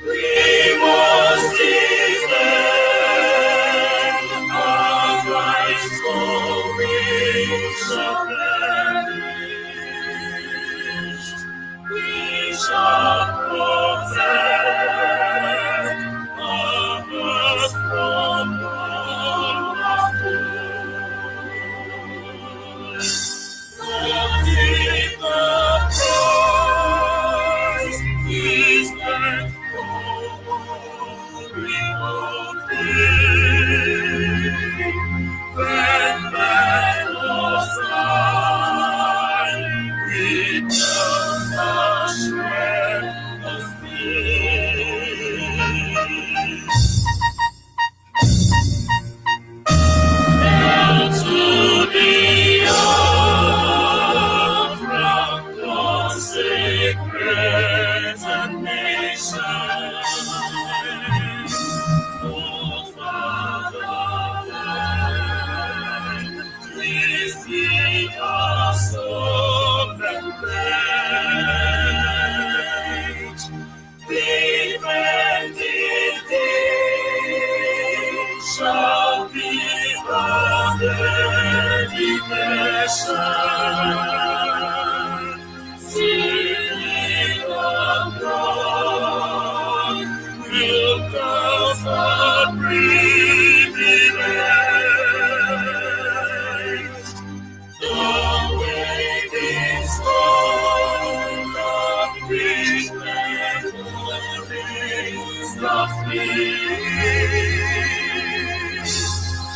We must defend our rights, for we shall perish. We shall protect our earth from wonderful. If the prize is meant for we will pay. When man was thine, return the shred of peace. Hail to Biafra, consecrated nation. O Fatherland, please be our sovereign pledge. Defending thee shall be our dedication. Singing abroad will cause our privilege. The waving stone of great memories of peace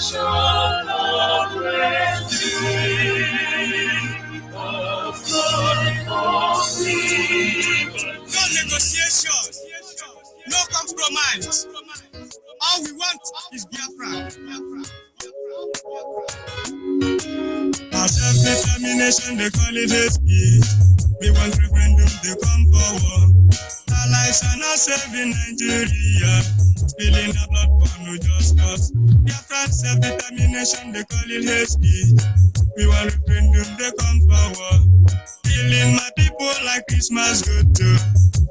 shall always be a flag of freedom. No negotiation, no compromise. All we want is Biafra. Our self-determination, they call it hate. We want referendum, they come forward. Our lives are not safe in Nigeria. Spilling the blood for no just cause. Biafra self-determination, they call it hate. We want referendum, they come forward. Killing my people like Christmas good too.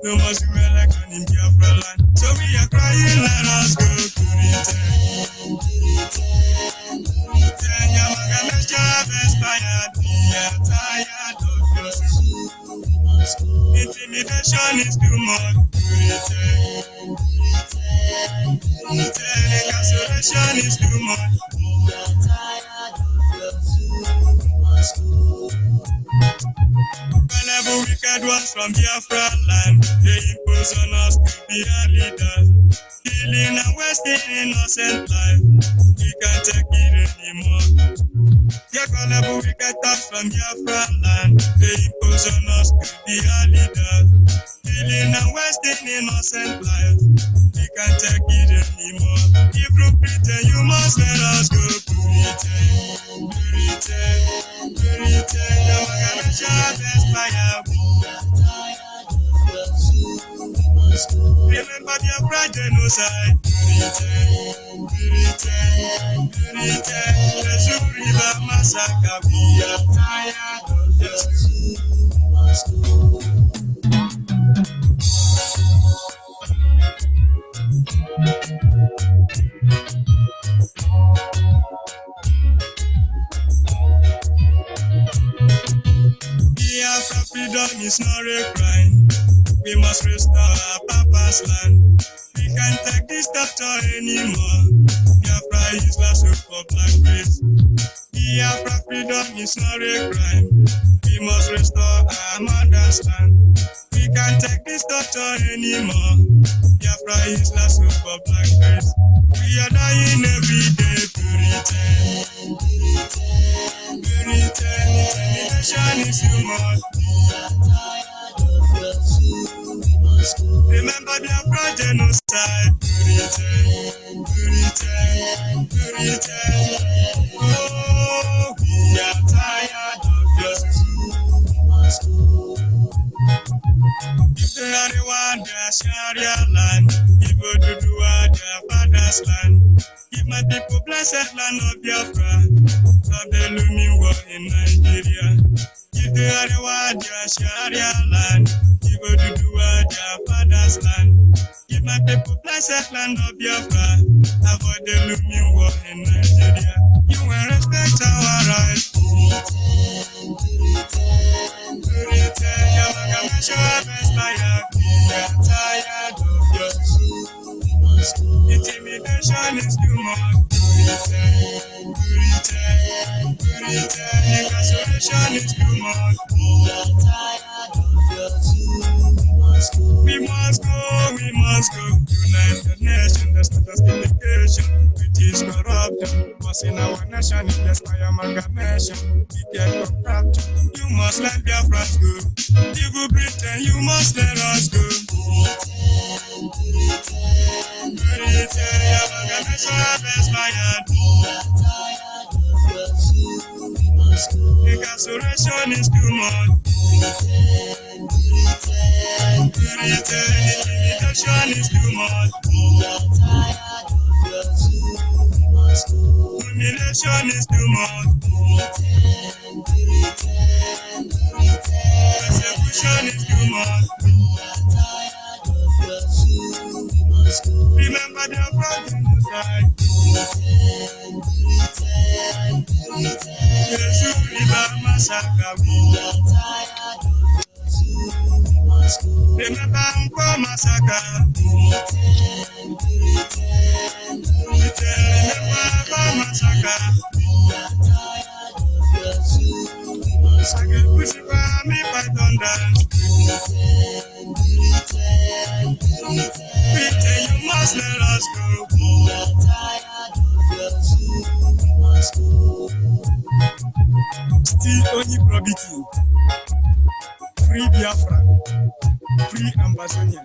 No more to election in Biafra land. So we are crying, let us go to return. Yamaga Measure expired. We are tired of your school. Intimidation is too much to return. Incarceration is too much. We are tired of your school. Whenever wicked ones from Biafra land, they impose on us to be our leaders. Killing and wasting innocent life, we can't take it anymore. Yeah, whenever wicked thugs from Biafra land, they impose on us to be our leaders. Killing and wasting innocent life, we can't take it anymore. If you pretend, you must let us go to return. Yamaga Measure expired. Remember Biafra genocide. The Zoo River massacre. We are tired of your Biafra freedom is not a crime. We must restore our papa's land. We can't take this torture anymore. Biafra is last hope for black race. Biafra freedom is not a crime. We must restore our mother's land. We can't take this torture anymore. Biafra is last hope for black race. We are dying every day to return. Intimidation is too much. Remember Biafra genocide. To return. Oh, we are tired of your school. If they are the one their Sharia land, if you do their father's land. Give my people blessed land of Biafra. Stop the looming war in Nigeria. If they are the one their Sharia land, if you do their father's land. Give my my people, blessed land of Biafra. Avoid the looming war in Nigeria. You will respect our rights. Intimidation is too much. Incarceration is too much. We must go. United Nations, that's not justification. It is corruption. What's in our nation is just by amalgamation. We get corruption. You must let Biafra go. Evil Britain, you must let us go. Incarceration is too much. Intimidation is too much. Humiliation is too much. Persecution is too much. Remember the genocide. Jesus River Massacre. Remember Uncle Massacre. Remember Massacre. I can push it by me by thunder. You must let us go. Still only probity. Free Biafra. Free Ambazonia.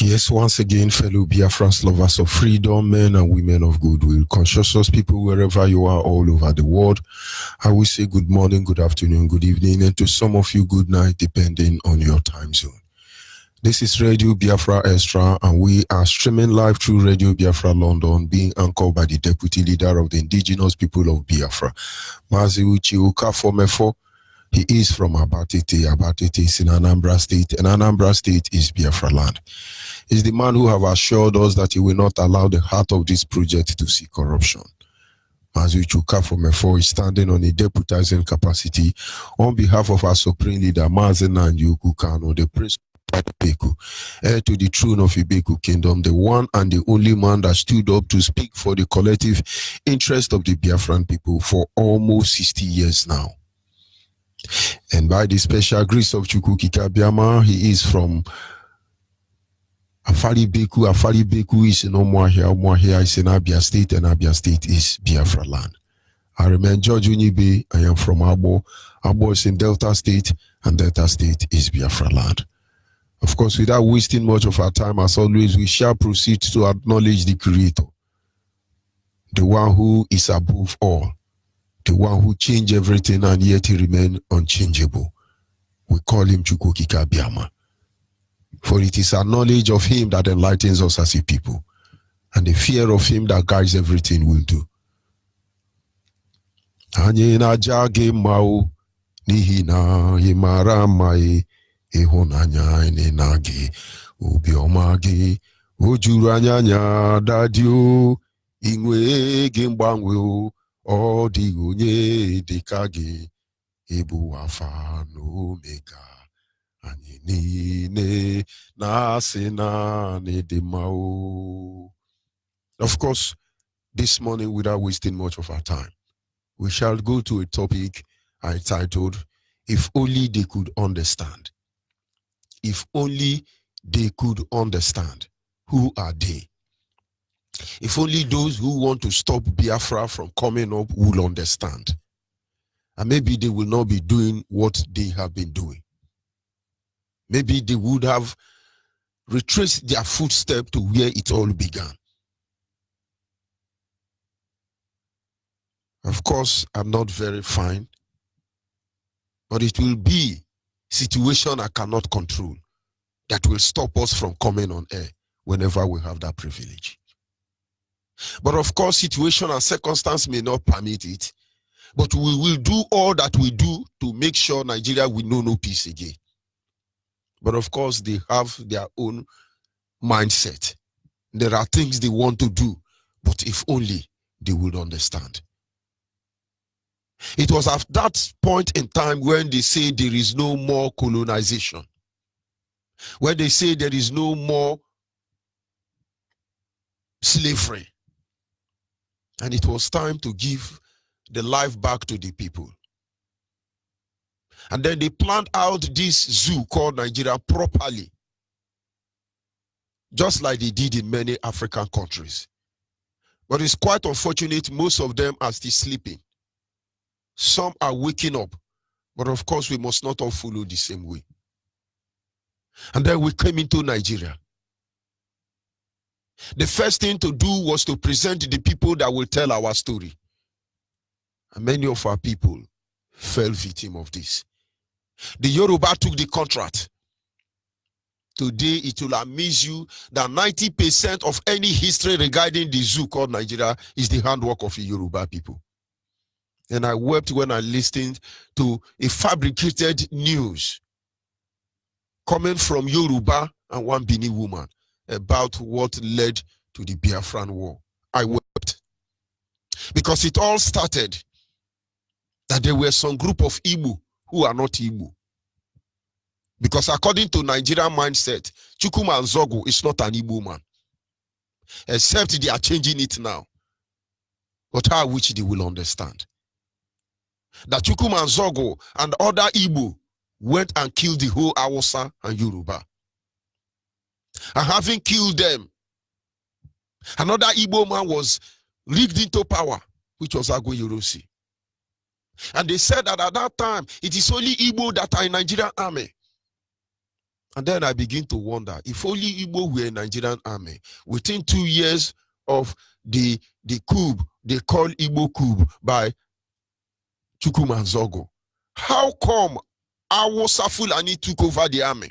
Yes, once again, fellow Biafrans, lovers of freedom, men and women of goodwill, conscientious people wherever you are all over the world, I will say good morning, good afternoon, good evening, and to some of you, good night, depending on your time zone. This is Radio Biafra Extra, and we are streaming live through Radio Biafra London, being anchored by the Deputy Leader of the Indigenous People of Biafra, Mazi Uche Okafor. He is from Abatete. Abatete is in Anambra State, and Anambra State is Biafra land. He's the man who have assured us that he will not allow the heart of this project to see corruption. Mazi Uche Okafor is standing on a deputizing capacity on behalf of our Supreme Leader, Mazi Nanyoku Kano, the Prince of Ibeku, heir to the throne of Ibeku Kingdom, the one and the only man that stood up to speak for the collective interest of the Biafran people for almost 60 years now. And by the special grace of Chukwu Kikabiama, he is from Afaribeku. Afaribeku is in Omuahia. Omuahia is in Abia State, and Abia State is Biafra land. I remain George Onyibe. I am from Abo. Abo is in Delta State, and Delta State is Biafra land. Of course, without wasting much of our time, as always, we shall proceed to acknowledge the Creator, the one who is above all, the one who changed everything and yet he remained unchangeable. We call him Chukwu Kikabiama. For it is our knowledge of him that enlightens us as a people, and the fear of him that guides everything we'll do. Anyị na-aja gị mma o, n'ihi na ị mara mma e, ịhụnanya anyị na gị, obiọma gị, o juru anya dadi o, inwe gị mgbanwe o, ọ dịghị onye dịka gị, ịbụ Alpha na Omega, anyị niile na-asị na dị mma o. Of course, this morning, without wasting much of our time, we shall go to a topic I titled, If Only They Could Understand. If only they could understand. Who are they? If only those who want to stop Biafra from coming up will understand. And maybe they will not be doing what they have been doing. Maybe they would have retraced their footsteps to where it all began. Of course, I'm not very fine, but it will be situation I cannot control that will stop us from coming on air whenever we have that privilege. But of course, situation and circumstance may not permit it, but we will do all that we do to make sure Nigeria will know no peace again. But of course, they have their own mindset. There are things they want to do, but if only they would understand. It was at that point in time when they say there is no more colonization, when they say there is no more slavery, and it was time to give the life back to the people. And then they planned out this zoo called Nigeria properly, just like they did in many African countries. But it's quite unfortunate, most of them are still sleeping. Some are waking up, but of course we must not all follow the same way. And then we came into Nigeria. The first thing to do was to present the people that will tell our story. And many of our people fell victim of this. The Yoruba took the contract. Today, it will amaze you that 90% of any history regarding the zoo called Nigeria is the handwork of the Yoruba people. And I wept when I listened to a fabricated news coming from Yoruba and one Bini woman about what led to the Biafran war. I wept. Because it all started that there were some group of Igbo who are not Igbo. Because according to Nigerian mindset, Chukwuma Nzogu is not an Igbo man. Except they are changing it now. But how which they will understand. That Chukwuma Nzogu and other Igbo went and killed the whole Hausa and Yoruba. And having killed them, another Igbo man was rigged into power, which was Agbo Yorosi. And they said that at that time, it is only Igbo that are in Nigerian army. And then I begin to wonder, if only Igbo were in Nigerian army, within 2 years of the coup, they call Igbo coup by Chukwuma Nzogu, how come Hausa Fulani took over the army?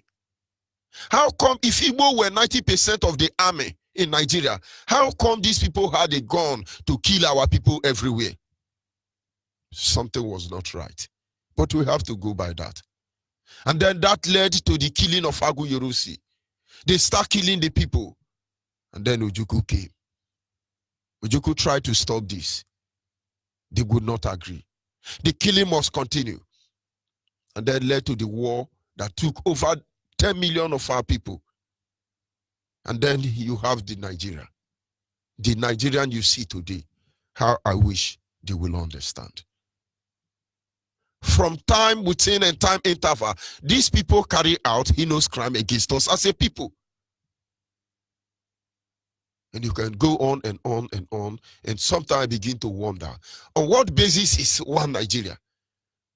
How come if Igbo were 90% of the army in Nigeria, how come these people had a gun to kill our people everywhere? Something was not right. But we have to go by that. And then that led to the killing of Agbo Yorosi. They start killing the people. And then Ojukwu came. Ojukwu tried to stop this. They would not agree. The killing must continue. And then led to the war that took over 10 million of our people. And then you have the Nigeria. The Nigerian you see today. How I wish they will understand. From time within and time interval, these people carry out heinous crime against us as a people. And you can go on and on and on, and sometimes I begin to wonder, on what basis is one Nigeria?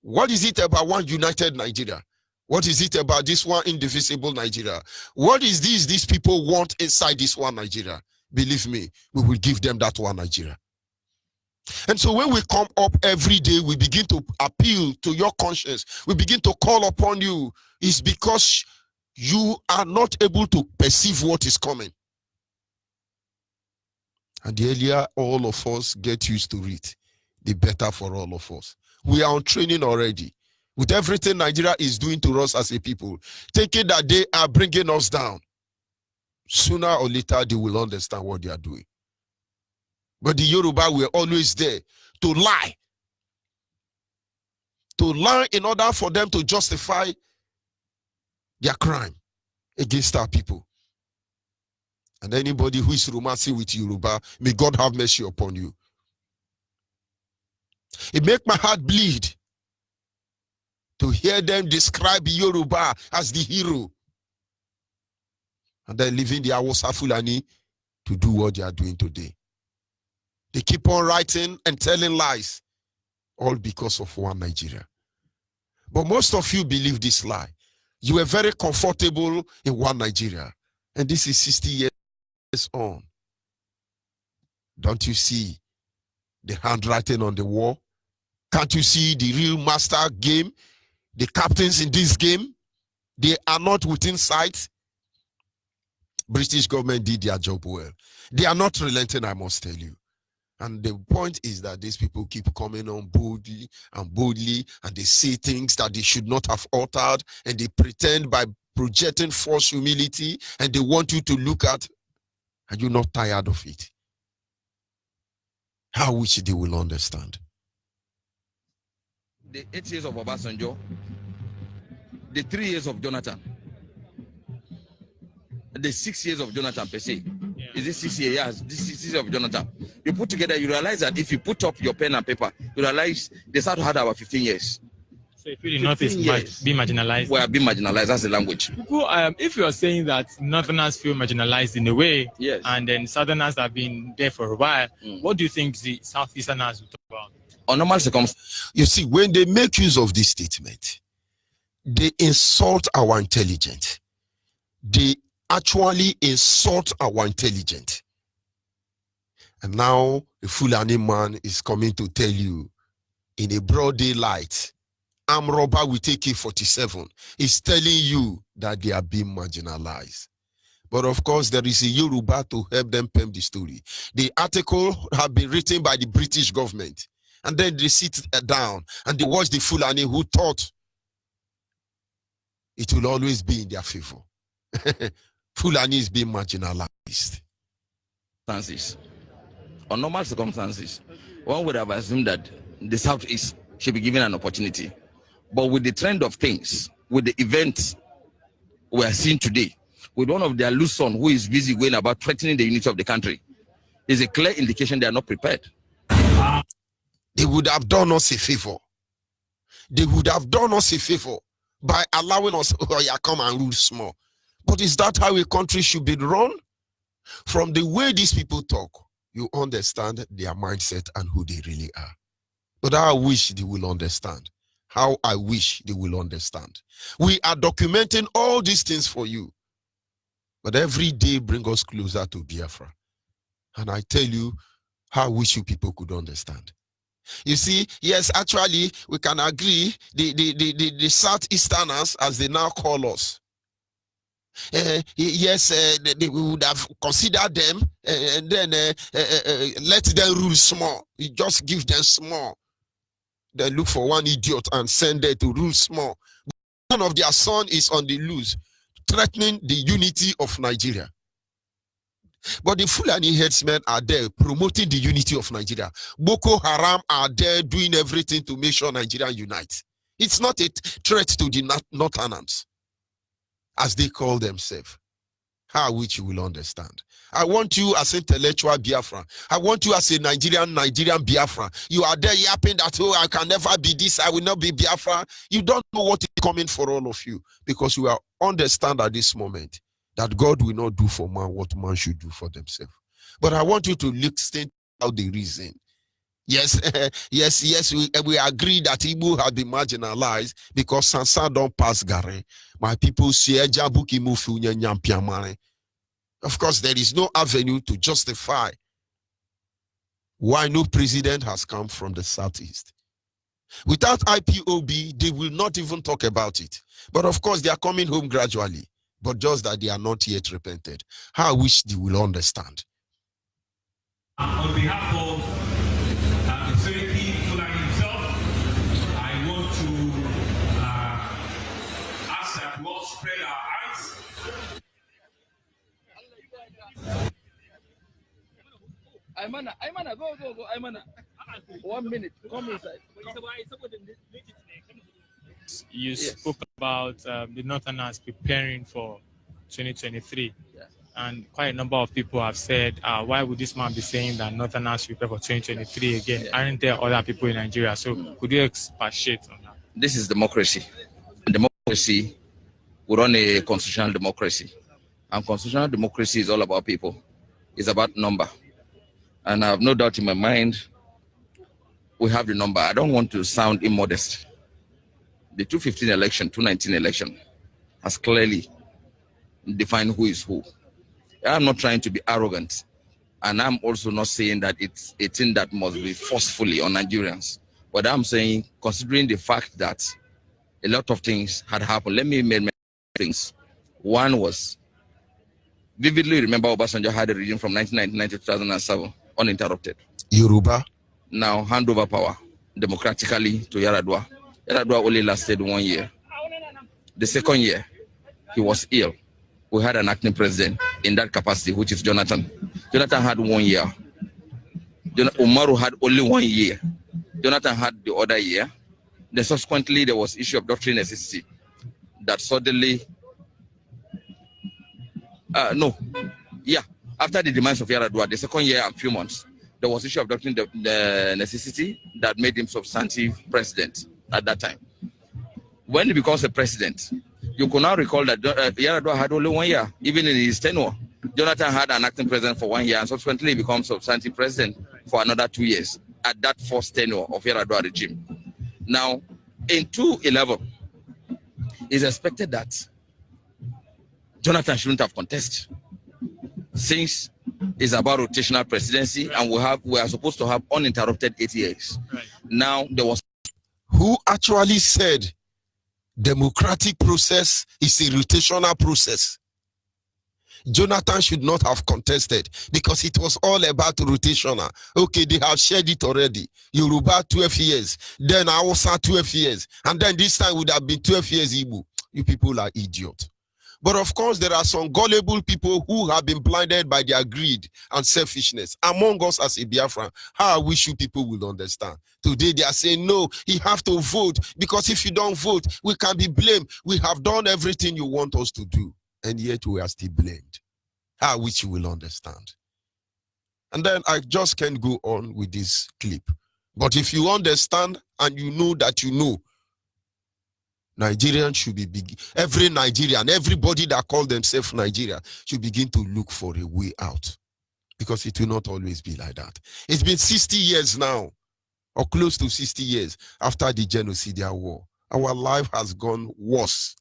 What is it about one united Nigeria? What is it about this one indivisible Nigeria? What is this these people want inside this one Nigeria? Believe me, we will give them that one Nigeria. And so when we come up every day, we begin to appeal to your conscience. We begin to call upon you. It's because you are not able to perceive what is coming. And the earlier all of us get used to it, the better for all of us. We are on training already. With everything Nigeria is doing to us as a people, thinking that they are bringing us down. Sooner or later, they will understand what they are doing. But the Yoruba were always there to lie. To lie in order for them to justify their crime against our people. And anybody who is romancing with Yoruba, may God have mercy upon you. It makes my heart bleed to hear them describe Yoruba as the hero. And then leaving the Hausa Fulani to do what they are doing today. They keep on writing and telling lies, all because of one Nigeria. But most of you believe this lie. You are very comfortable in one Nigeria. And this is 60 years on. Don't you see the handwriting on the wall? Can't you see the real master game? The captains in this game, they are not within sight. British government did their job well. They are not relenting, I must tell you. And the point is that these people keep coming on boldly, and they say things that they should not have uttered, and they pretend by projecting false humility, and they want you to look at. Are you not tired of it? How wish they will understand. The 8 years of Obasanjo, the 3 years of Jonathan, the 6 years of Jonathan per se. Yeah. Is this 6 years? Yes, this 6 years of Jonathan. You put together, you realize that if you put up your pen and paper, you realize they start to have about 15 years. So if really not is being marginalized. We are being marginalized, that's the language. People, if you are saying that Northerners feel marginalized in a way, yes, and then Southerners have been there for a while, what do you think the Southeasterners will talk about? On normal circumstances. You see, when they make use of this statement, they insult our intelligence. They actually insult our intelligence. And now the Fulani man is coming to tell you in a broad daylight, armed robber with AK-47 is telling you that they are being marginalized. But of course, there is a Yoruba to help them pen the story. The article have been written by the British government. And then they sit down and they watch the Fulani who thought it will always be in their favor. Fulani is being marginalized. On normal circumstances, one would have assumed that the Southeast should be given an opportunity. But with the trend of things, with the events we are seeing today, with one of their loose son who is busy going about threatening the unity of the country, is a clear indication they are not prepared. They would have done us a favor. They would have done us a favor by allowing us to come and rule small. But is that how a country should be run? From the way these people talk, you understand their mindset and who they really are. But I wish they will understand. How I wish they will understand. We are documenting all these things for you. But every day bring us closer to Biafra. And I tell you, how I wish you people could understand. You see, yes, actually, we can agree, the Southeasterners, as they now call us, yes, we would have considered them and then let them rule small. You just give them small. Then look for one idiot and send them to rule small. One of their son is on the loose, threatening the unity of Nigeria. But the Fulani headsmen are there promoting the unity of Nigeria. Boko Haram are there doing everything to make sure Nigeria unites. It's not a threat to the Northerners, as they call themselves. How which you will understand. I want you as intellectual Biafra. I want you as a Nigerian Biafra. You are there yapping that, oh, I can never be this, I will not be Biafra. You don't know what is coming for all of you, because you are understand at this moment that God will not do for man what man should do for themselves. But I want you to listen out the reason. Yes, yes, we agree that Igbo have been marginalized because Sansa don't pass Gare. My people say, of course, there is no avenue to justify why no president has come from the Southeast. Without IPOB, they will not even talk about it. But of course, they are coming home gradually. But just that they are not yet repented. How I wish they will understand. On behalf of the Seriki Fulani himself, I want to ask that we all spread our hands. Aymana, go, Aymana. 1 minute, come inside. You spoke about the Northerners preparing for 2023. Yeah. And quite a number of people have said, why would this man be saying that Northerners prepare for 2023 again? Yeah. Aren't there other people in Nigeria? So could you expatiate on that? This is democracy. Democracy, we run a constitutional democracy. And constitutional democracy is all about people. It's about number. And I have no doubt in my mind, we have the number. I don't want to sound immodest. The 2015 election, 2019 election has clearly defined who is who. I'm not trying to be arrogant, and I'm also not saying that it's a thing that must be forcefully on Nigerians. But I'm saying, considering the fact that a lot of things had happened, let me mention things. One was, vividly remember Obasanjo had a regime from 1999 to 2007, uninterrupted. Yoruba. Now hand over power democratically to Yar'Adua. Yar'Adua only lasted 1 year. The second year, he was ill. We had an acting president in that capacity, which is Jonathan. Jonathan had 1 year. Umaru had only 1 year. Jonathan had the other year. Then subsequently, there was issue of doctrine necessity that suddenly, after the demise of Yaradua, the second year and few months, there was issue of doctrine the necessity that made him substantive president at that time. When he becomes a president, you could now recall that Yaradua had only 1 year, even in his tenure. Jonathan had an acting president for 1 year and subsequently becomes substantive president for another 2 years at that first tenure of Yaradua regime. Now, in 2011, it's expected that Jonathan shouldn't have contested, since it's about rotational presidency, and we are supposed to have uninterrupted 8 years. Right. Now, there was who actually said democratic process is a rotational process. Jonathan should not have contested because it was all about rotational. Okay, they have shared it already. Yoruba 12 years, then Hausa 12 years, and then this time would have been 12 years Igbo. You people are idiots. But of course, there are some gullible people who have been blinded by their greed and selfishness. Among us as a Biafran, how I wish you people will understand. Today they are saying, no, you have to vote, because if you don't vote, we can be blamed. We have done everything you want us to do, and yet we are still blamed. How I wish you will understand. And then I just can't go on with this clip. But if you understand and you know that you know, Nigerians should be big. Every Nigerian, everybody that call themselves Nigeria should begin to look for a way out, because it will not always be like that. It's been 60 years now, or close to 60 years after the genocidal war. Our life has gone worse.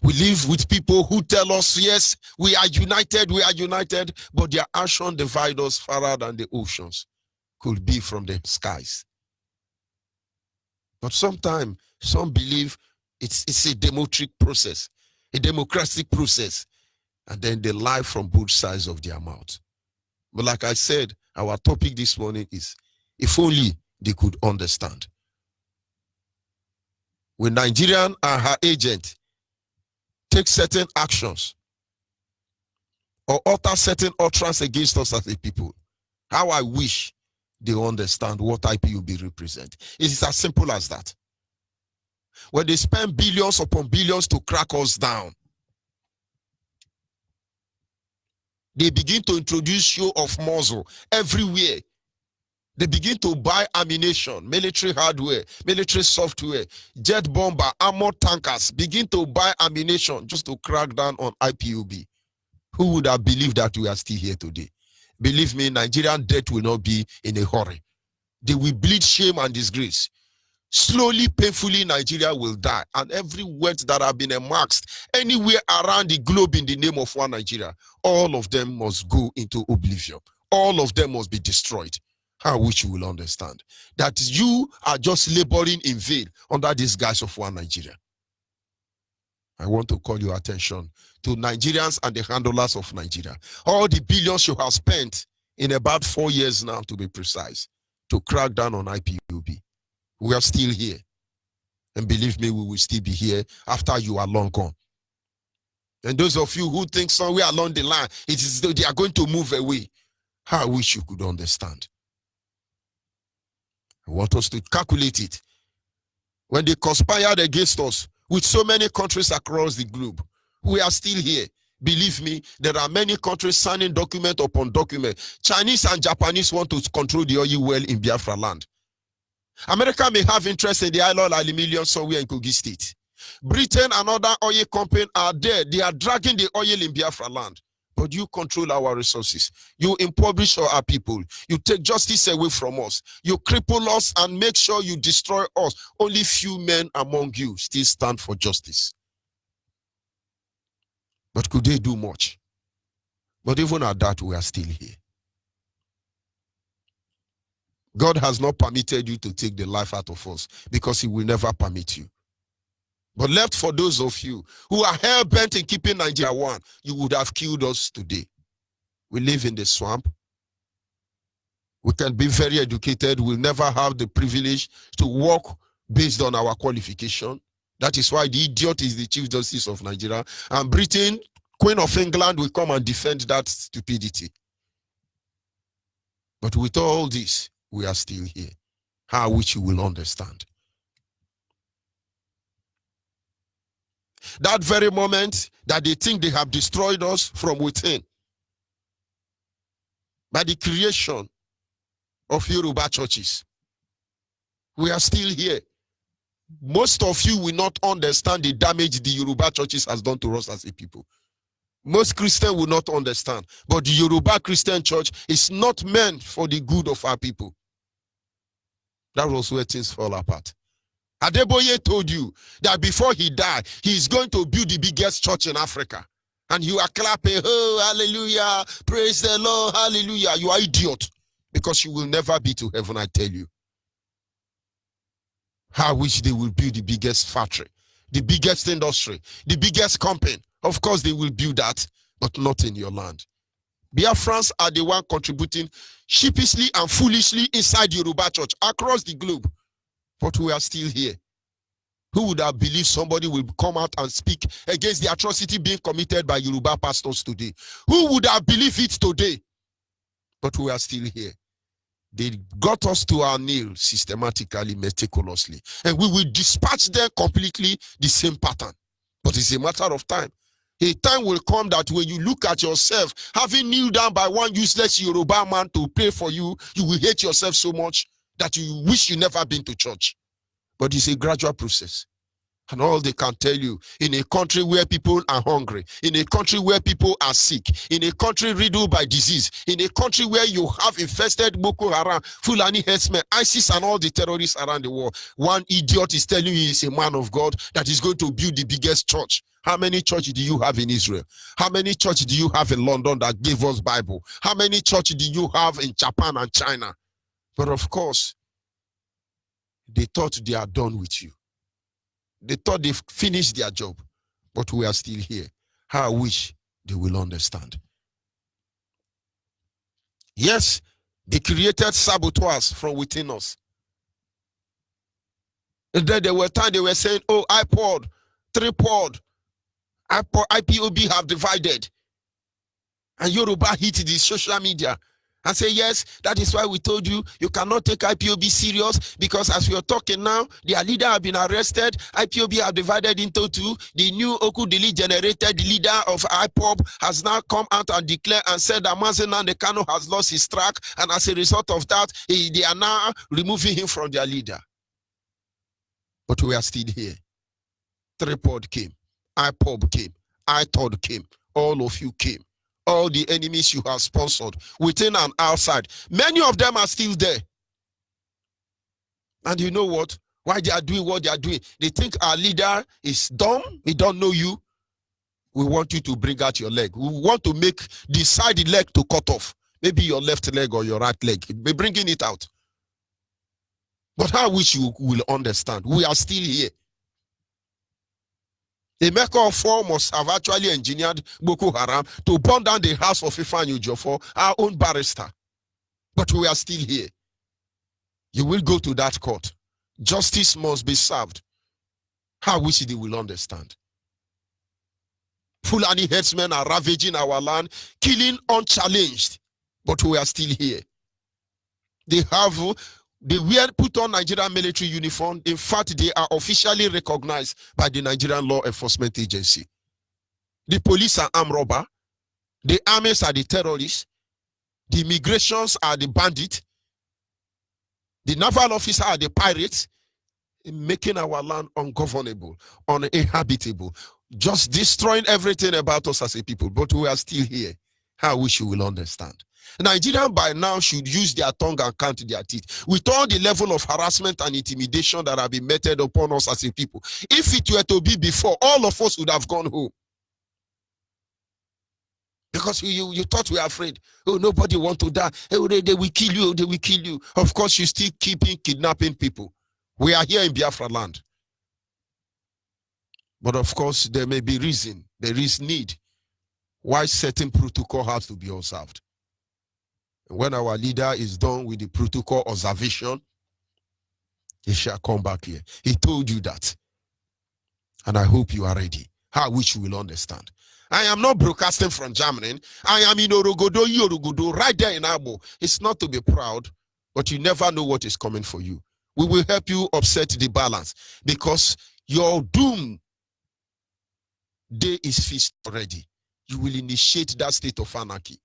We live with people who tell us, yes, we are united, but their action divide us farther than the oceans could be from the skies. But sometimes some believe it's a democratic process, and then they lie from both sides of their mouth. But like I said, our topic this morning is, if only they could understand. When Nigerian and her agent take certain actions or utter certain utterance against us as a people, how I wish they understand what IPOB represent. It is as simple as that. When they spend billions upon billions to crack us down, they begin to introduce show of muscle everywhere. They begin to buy ammunition, military hardware, military software, jet bomber, armored tankers, begin to buy ammunition just to crack down on IPOB. Who would have believed that we are still here today? Believe me, Nigerian death will not be in a hurry. They will bleed shame and disgrace. Slowly, painfully, Nigeria will die. And every word that have been amassed anywhere around the globe in the name of one Nigeria, all of them must go into oblivion. All of them must be destroyed. I wish you will understand that you are just laboring in vain under this guise of one Nigeria. I want to call your attention to Nigerians and the handlers of Nigeria. All the billions you have spent in about 4 years now, to be precise, to crack down on IPOB. We are still here. And believe me, we will still be here after you are long gone. And those of you who think somewhere along the line, it is they are going to move away. I wish you could understand. I want us to calculate it. When they conspired against us with so many countries across the globe, we are still here. Believe me, there are many countries signing document upon document. Chinese and Japanese want to control the oil well in Biafra land. America may have interest in the island aluminium somewhere in Kogi State. Britain and other oil companies are there. They are dragging the oil in Biafra land. But you control our resources. You impoverish our people. You take justice away from us. You cripple us and make sure you destroy us. Only few men among you still stand for justice. But could they do much? But even at that, we are still here. God has not permitted you to take the life out of us because he will never permit you. But left for those of you who are hell-bent in keeping Nigeria one, you would have killed us today. We live in the swamp. We can be very educated. We'll never have the privilege to work based on our qualification. That is why the idiot is the Chief Justice of Nigeria. And Britain, Queen of England, will come and defend that stupidity. But with all this, we are still here. How which you will understand. That very moment that they think they have destroyed us from within, by the creation of Yoruba churches, we are still here. Most of you will not understand the damage the Yoruba churches has done to us as a people. Most Christians will not understand. But the Yoruba Christian church is not meant for the good of our people. That was where things fall apart. Adeboye told you that before he died, he is going to build the biggest church in Africa. And you are clapping, oh, hallelujah, praise the Lord, hallelujah. You are idiot, because you will never be to heaven, I tell you. I wish they will build the biggest factory, the biggest industry, the biggest company. Of course, they will build that, but not in your land. Biafrans are the one contributing sheepishly and foolishly inside Yoruba church across the globe. But we are still here. Who would have believed somebody will come out and speak against the atrocity being committed by Yoruba pastors today? Who would have believed it today? But we are still here. They got us to our kneel systematically, meticulously. And we will dispatch them completely the same pattern. But it's a matter of time. A time will come that when you look at yourself, having kneeled down by one useless Yoruba man to pray for you, you will hate yourself so much that you wish you never been to church. But it's a gradual process. And all they can tell you, in a country where people are hungry, in a country where people are sick, in a country riddled by disease, in a country where you have infested Boko Haram, Fulani herdsmen, ISIS, and all the terrorists around the world, one idiot is telling you he's a man of God that is going to build the biggest church. How many churches do you have in Israel? How many churches do you have in London that gave us Bible? How many churches do you have in Japan and China? But of course, they thought they are done with you. They thought they've finished their job, but we are still here. How I wish they will understand. Yes, they created saboteurs from within us. And then there were times they were saying, oh, iPod, tripod, IPOB have divided. And Yoruba hit the social media and say, yes, that is why we told you, you cannot take IPOB serious, because as we are talking now, their leader have been arrested. IPOB have divided into two. The new Okudili generated leader of IPOB has now come out and declared and said that Mazen Kano has lost his track, and as a result of that, they are now removing him from their leader. But we are still here. Tripod came, IPOB came, iTod came, all of you came. All the enemies you have sponsored, within and outside, many of them are still there. And you know what? Why they are doing what they are doing? They think our leader is dumb. He don't know you. We want you to bring out your leg. We want to decide the leg to cut off. Maybe your left leg or your right leg. We're bringing it out. But I wish you will understand. We are still here. The maker of four must have actually engineered Boko Haram to burn down the house of Ifeanyi Ejiofor, our own barrister. But we are still here. You will go to that court. Justice must be served. I wish they will understand. Fulani herdsmen are ravaging our land, killing unchallenged. But we are still here. They put on Nigerian military uniform. In fact, they are officially recognized by the Nigerian Law Enforcement Agency. The police are armed robber. The armies are the terrorists. The immigrations are the bandits. The naval officers are the pirates, making our land ungovernable, uninhabitable, just destroying everything about us as a people. But we are still here. I wish you will understand. Nigerians by now should use their tongue and count their teeth. With all the level of harassment and intimidation that have been meted upon us as a people, if it were to be before, all of us would have gone home. Because you thought we are afraid. Oh, nobody want to die. Oh, they will kill you. They will kill you. Of course, you still keeping kidnapping people. We are here in Biafra land. But of course, there may be reason. There is need why certain protocol has to be observed. When our leader is done with the protocol observation, he shall come back here. He told you that. And I hope you are ready. I wish you will understand. I am not broadcasting from Germany. I am in Orogodo, right there in Abo. It's not to be proud, but you never know what is coming for you. We will help you upset the balance because your doom day is fixed already. You will initiate that state of anarchy,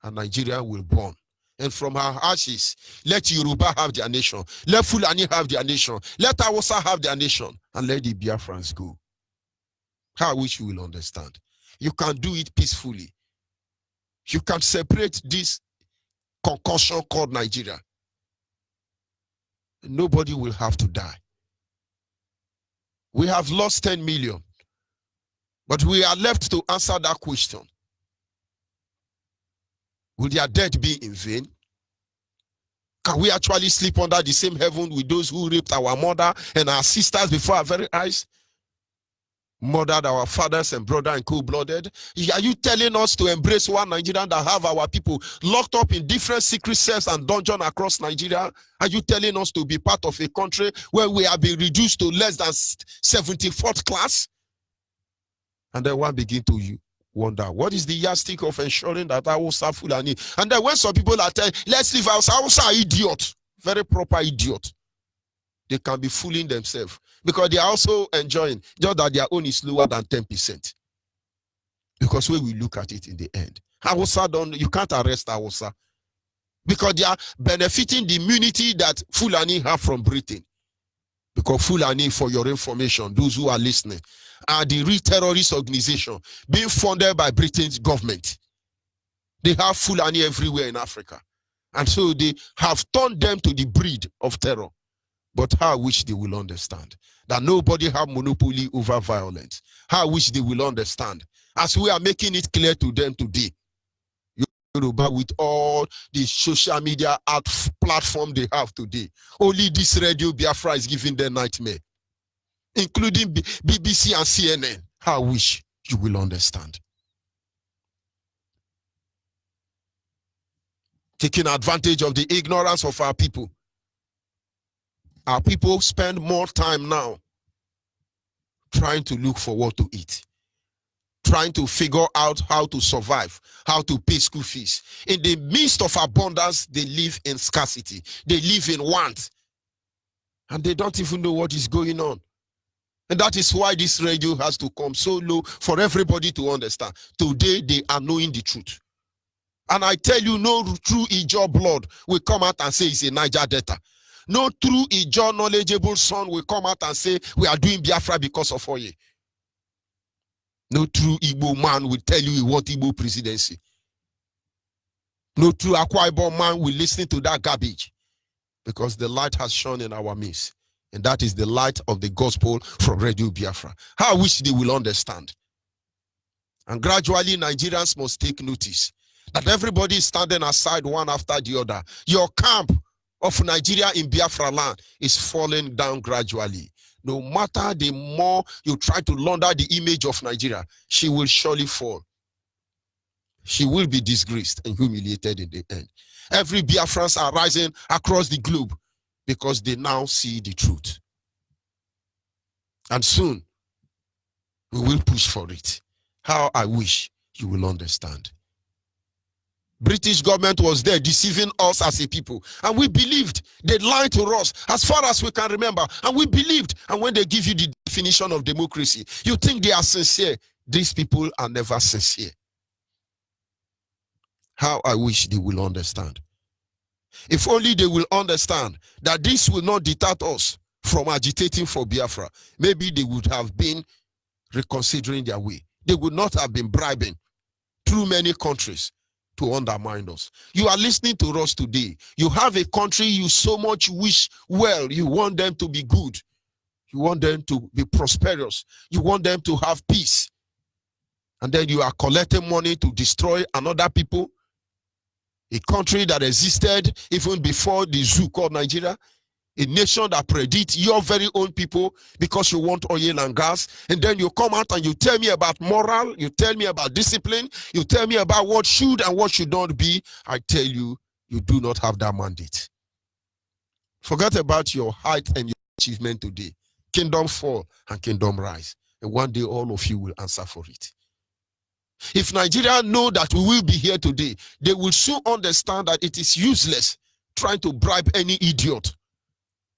and Nigeria will burn. And from our ashes, let Yoruba have their nation, let Fulani have their nation, let Hausa have their nation, and let the Biafrans go. I wish you will understand. You can do it peacefully. You can separate this concussion called Nigeria. Nobody will have to die. We have lost 10 million, but we are left to answer that question. Will their death be in vain? Can we actually sleep under the same heaven with those who raped our mother and our sisters before our very eyes? Murdered our fathers and brother and cold-blooded? Are you telling us to embrace one Nigerian that have our people locked up in different secret cells and dungeons across Nigeria? Are you telling us to be part of a country where we have been reduced to less than 74th class? And then one begin to wonder, what is the yardstick of ensuring that I will serve Fulani? And then when some people are telling, let's leave Hausa, Hausa are idiot, very proper idiot. They can be fooling themselves because they are also enjoying, just that their own is lower than 10%. Because when we look at it in the end, Hausa you can't arrest Hausa because they are benefiting the immunity that Fulani have from Britain. Because Fulani, for your information, those who are listening, are the real terrorist organization being funded by Britain's government. They have Fulani everywhere in Africa. And so they have turned them to the breed of terror. But how I wish they will understand that nobody have monopoly over violence. How I wish they will understand, as we are making it clear to them today, Yoruba, with all the social media art platform they have today, only this radio Biafra is giving them nightmare, including BBC and CNN. How I wish you will understand. Taking advantage of the ignorance of our people. Our people spend more time now trying to look for what to eat, trying to figure out how to survive, how to pay school fees. In the midst of abundance, they live in scarcity. They live in want. And they don't even know what is going on. And that is why this radio has to come so low for everybody to understand. Today, they are knowing the truth. And I tell you, no true Ijaw blood will come out and say it's a Niger Delta. No true Ijaw knowledgeable son will come out and say we are doing Biafra because of Oye. No true Igbo man will tell you he wants Igbo presidency. No true Akwa Ibom man will listen to that garbage because the light has shone in our midst. And that is the light of the gospel from Radio Biafra. How I wish they will understand. And gradually Nigerians must take notice that everybody is standing aside one after the other. Your camp of Nigeria in Biafra land is falling down gradually. No matter the more you try to launder the image of Nigeria, she will surely fall. She will be disgraced and humiliated in the end. Every Biafrans are rising across the globe because they now see the truth. And soon, we will push for it. How I wish you will understand. British government was there deceiving us as a people. And we believed. They lied to us as far as we can remember. And we believed. And when they give you the definition of democracy, you think they are sincere. These people are never sincere. How I wish they will understand. If only they will understand that this will not deter us from agitating for Biafra, maybe they would have been reconsidering their way. They would not have been bribing through many countries to undermine us. You are listening to us today. You have a country you so much wish well. You want them to be good. You want them to be prosperous. You want them to have peace. And then you are collecting money to destroy another people. A country that existed even before the zoo called Nigeria. A nation that predicts your very own people because you want oil and gas. And then you come out and you tell me about moral. You tell me about discipline. You tell me about what should and what should not be. I tell you, you do not have that mandate. Forget about your height and your achievement today. Kingdom fall and kingdom rise. And one day, all of you will answer for it. If Nigeria know that we will be here today, they will soon understand that it is useless trying to bribe any idiot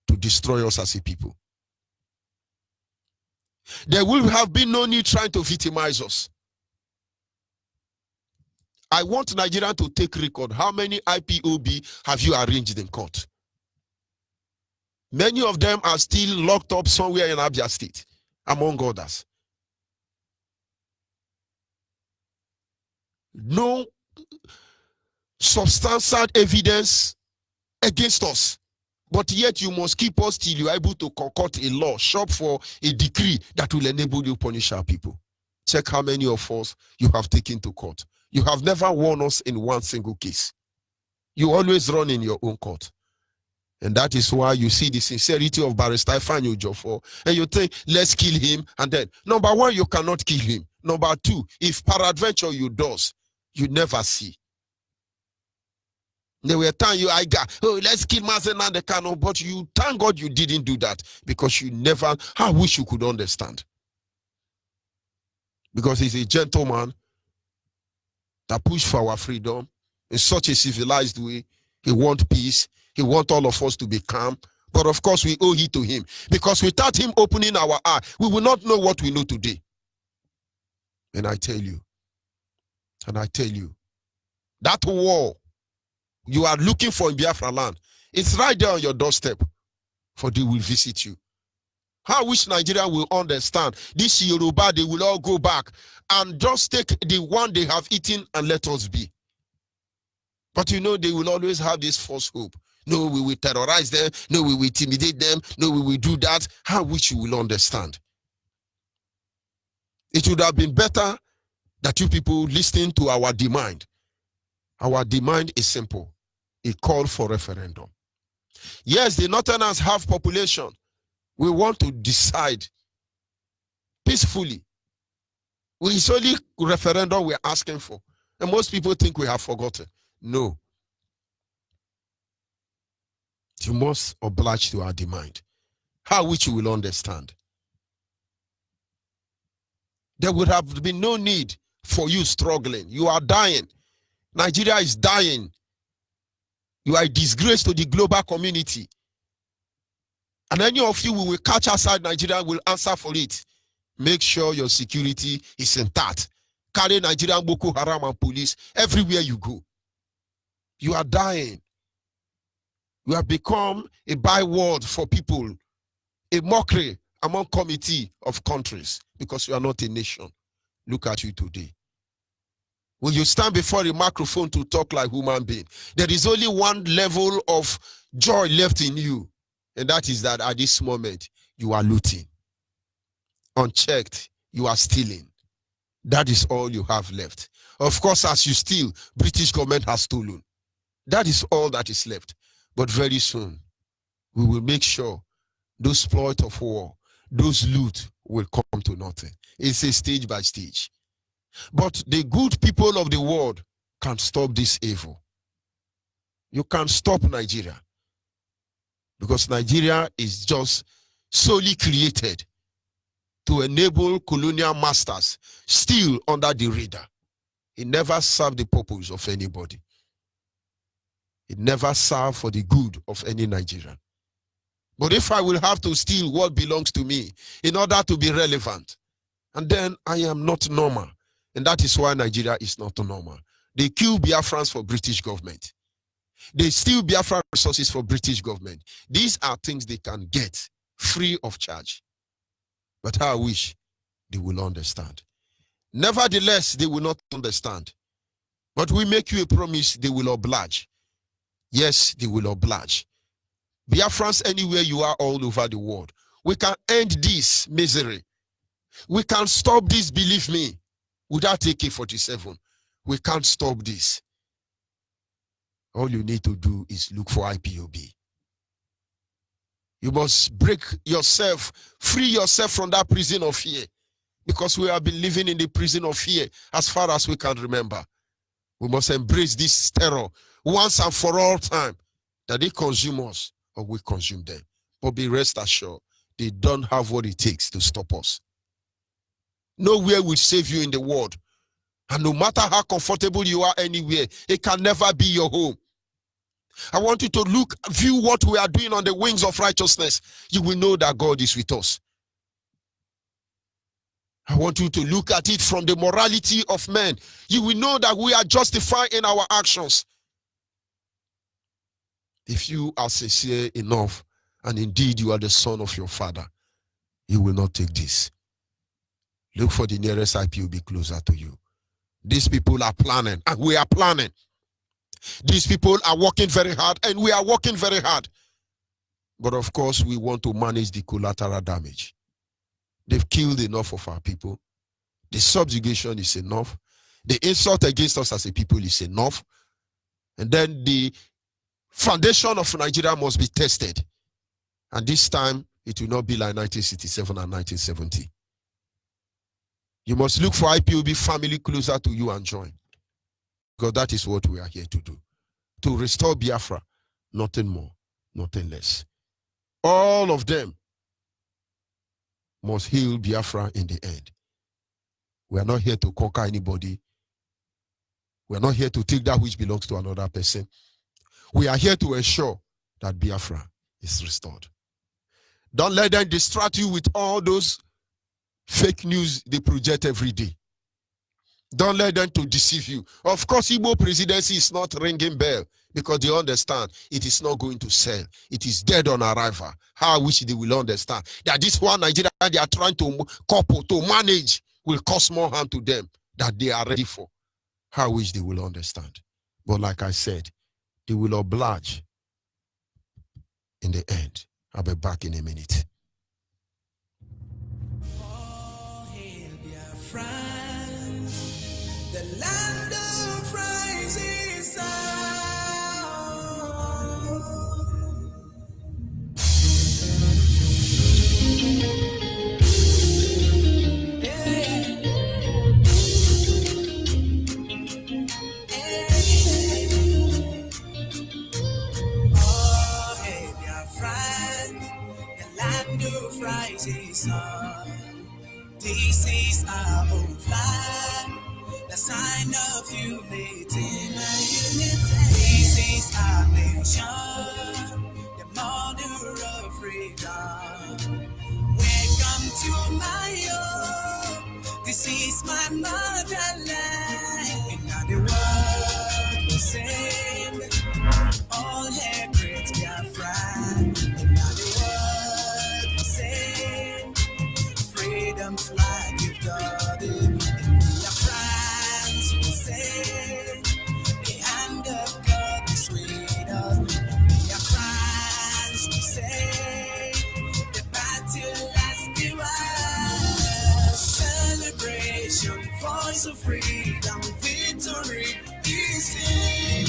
to destroy us as a people. There will have been no need trying to victimize us. I want Nigeria to take record. How many IPOB have you arranged in court? Many of them are still locked up somewhere in Abia State, among others. No substantial evidence against us. But yet you must keep us till you are able to concoct a law, shop for a decree that will enable you to punish our people. Check how many of us you have taken to court. You have never won us in one single case. You always run in your own court. And that is why you see the sincerity of Barrister Ifanyo Jofo. And you think, let's kill him. And then, number one, you cannot kill him. Number two, if peradventure you does, you never see. There were times I got, oh, let's kill Mazen and the Kano, but you thank God you didn't do that because you never, I wish you could understand. Because he's a gentleman that pushed for our freedom in such a civilized way. He wants peace. He wants all of us to be calm. But of course, we owe it to him. Because without him opening our eye, we will not know what we know today. And I tell you, that war you are looking for in Biafra land, it's right there on your doorstep, for they will visit you. I wish Nigeria will understand this Yoruba, they will all go back and just take the one they have eaten and let us be. But you know, they will always have this false hope. No, we will terrorize them. No, we will intimidate them. No, we will do that. I wish you will understand. It would have been better that you people listen to our demand. Our demand is simple. A call for referendum. Yes, the Northerners have population. We want to decide peacefully. It's only referendum we're asking for. And most people think we have forgotten. No. You must oblige to our demand. How which you will understand. There would have been no need for you struggling. You are dying. Nigeria is dying. You are a disgrace to the global community. And any of you who will catch outside Nigeria will answer for it. Make sure your security is intact. Carry Nigerian Boko Haram and police everywhere you go. You are dying. You have become a byword for people, a mockery among committee of countries because you are not a nation. Look at you today. When you stand before a microphone to talk like a human being, there is only one level of joy left in you. And that is that at this moment, you are looting. Unchecked, you are stealing. That is all you have left. Of course, as you steal, British government has stolen. That is all that is left. But very soon, we will make sure those exploits of war, those loot will come to nothing. It's a stage by stage. But the good people of the world can stop this evil. You can stop Nigeria. Because Nigeria is just solely created to enable colonial masters still under the radar. It never served the purpose of anybody. It never served for the good of any Nigerian. But if I will have to steal what belongs to me in order to be relevant, and then I am not normal. And that is why Nigeria is not normal. They kill Biafrans for British government. They steal Biafran resources for British government. These are things they can get free of charge. But I wish they will understand. Nevertheless, they will not understand. But we make you a promise, they will oblige. Yes, they will oblige. Biafrans, anywhere you are all over the world, we can end this misery. We can stop this, believe me, without AK-47. We can't stop this. All you need to do is look for IPOB. You must break yourself, free yourself from that prison of fear. Because we have been living in the prison of fear as far as we can remember. We must embrace this terror once and for all time, that they consume us or we consume them. But be rest assured, they don't have what it takes to stop us. Nowhere will save you in the world. And no matter how comfortable you are anywhere, it can never be your home. I want you to view what we are doing on the wings of righteousness. You will know that God is with us. I want you to look at it from the morality of men. You will know that we are justified in our actions. If you are sincere enough, and indeed you are the son of your father, you will not take this. Look for the nearest IPOB closer to you. These people are planning, and we are planning. These people are working very hard, and we are working very hard. But of course, we want to manage the collateral damage. They've killed enough of our people. The subjugation is enough. The insult against us as a people is enough. And then the foundation of Nigeria must be tested. And this time, it will not be like 1967 and 1970. You must look for IPOB family closer to you and join. Because that is what we are here to do. To restore Biafra, nothing more, nothing less. All of them must heal Biafra in the end. We are not here to conquer anybody. We are not here to take that which belongs to another person. We are here to ensure that Biafra is restored. Don't let them distract you with all those fake news they project every day. Don't let them to deceive you. Of course, Igbo presidency is not ringing bell because they understand it is not going to sell. It is dead on arrival. How I wish they will understand that this one Nigeria they are trying to couple to manage will cause more harm to them that they are ready for. How I wish they will understand. But like I said, they will oblige in the end. I'll be back in a minute. All hail Biafra, the land of rising sun. Rising sun. This is our own flag, the sign of unity and unity. This is our nation, the mother of freedom. Welcome to my home. This is my motherland. In the world will sing, all hail great Biafra. In the world will sing, freedom flag you've got it. In the France will sing, the hand of God is with us. In the France will sing, the battle has been won. Celebration, voice of freedom, victory is in.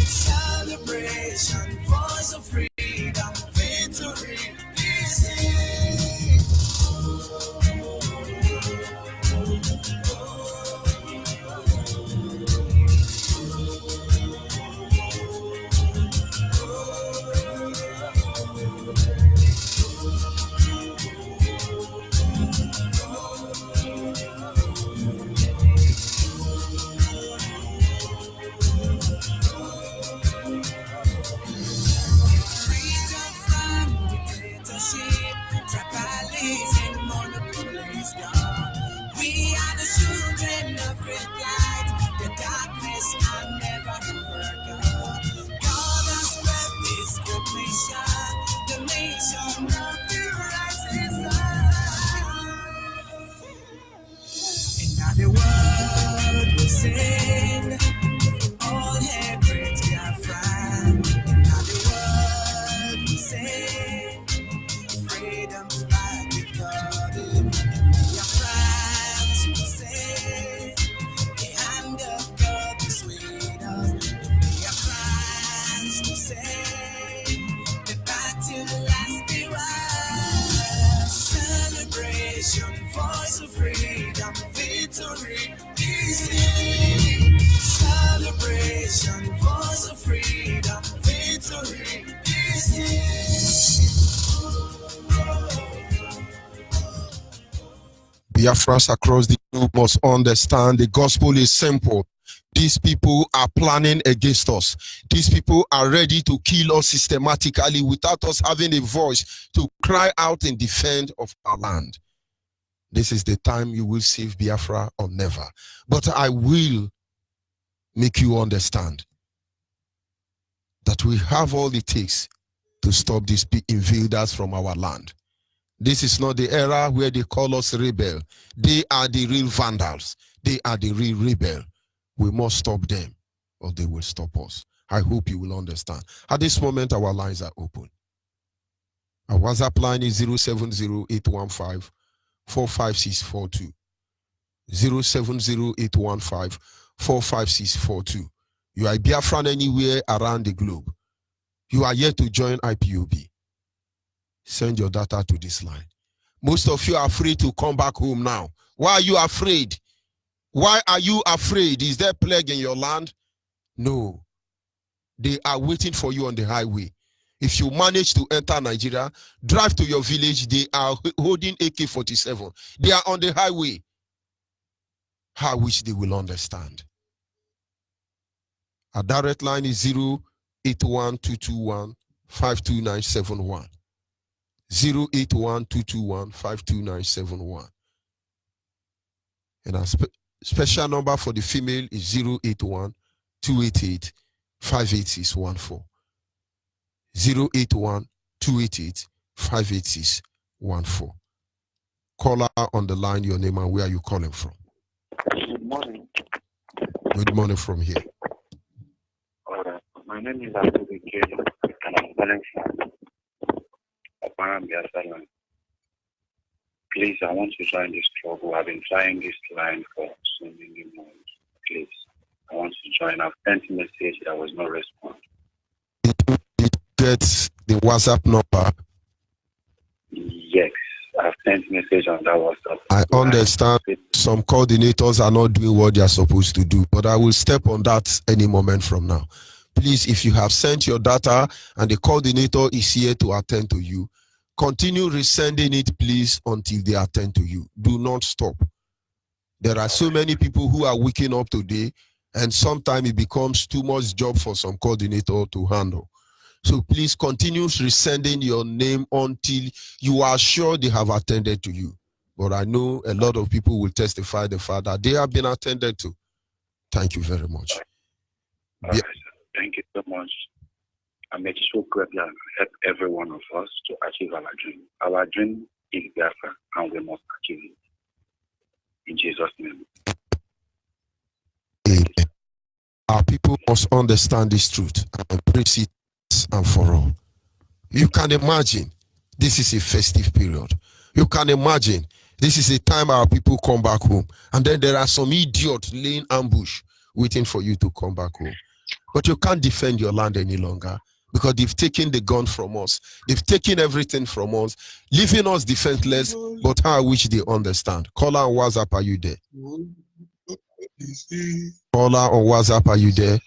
Celebration, voice of freedom, victory is in. We are the children of great light. The darkness can never overcome. God has spread this good mission, the nation of the rising sun. And now the world will sing, all hail great Biafra. And now the world will sing, freedom flag we've got it. Voice of freedom, victory is Biafrans across the globe must understand the gospel is simple. These people are planning against us. These people are ready to kill us systematically without us having a voice to cry out in defense of our land. This is the time you will save Biafra or never. But I will make you understand that we have all it takes to stop these invaders from our land. This is not the era where they call us rebel. They are the real vandals. They are the real rebel. We must stop them or they will stop us. I hope you will understand. At this moment, our lines are open. Our WhatsApp line is 070-815-45642. 070-815-45642. You are Biafran anywhere around the globe. You are yet to join IPOB. Send your data to this line. Most of you are afraid to come back home now. Why are you afraid? Why are you afraid? Is there plague in your land? No. They are waiting for you on the highway. If you manage to enter Nigeria, drive to your village. They are holding AK-47. They are on the highway. I wish they will understand. Our direct line is 081-221-52971. 081-221-52971. And our special number for the female is 081-288-58614. 081-288-58614. Caller on the line, your name and where are you calling from? Good morning. Good morning from here. My name is Onyibe, and I'm calling from Biafra. Please, I want to join this struggle. I've been trying this line for so many months. Please, I want to join. I've sent a message. There was no response. Did you get the WhatsApp number? Yes, I've sent a message on that WhatsApp. I understand some coordinators are not doing what they are supposed to do, but I will step on that any moment from now. Please, if you have sent your data and the coordinator is here to attend to you, continue resending it, please, until they attend to you. Do not stop. There are so many people who are waking up today, and sometimes it becomes too much job for some coordinator to handle. So please continue resending your name until you are sure they have attended to you. But I know a lot of people will testify the fact that they have been attended to. Thank you very much. Right, thank you so much. I may so greatly help every one of us to achieve our dream. Our dream is Biafra, and we must achieve it. In Jesus' name. Amen. Our people must understand this truth and embrace it and for all. You can imagine this is a festive period. You can imagine this is a time our people come back home, and then there are some idiots laying ambush waiting for you to come back home. But you can't defend your land any longer because they've taken the gun from us. They've taken everything from us, leaving us defenseless. But how I wish they understand. Caller on WhatsApp, are you there? Caller on WhatsApp, are you there?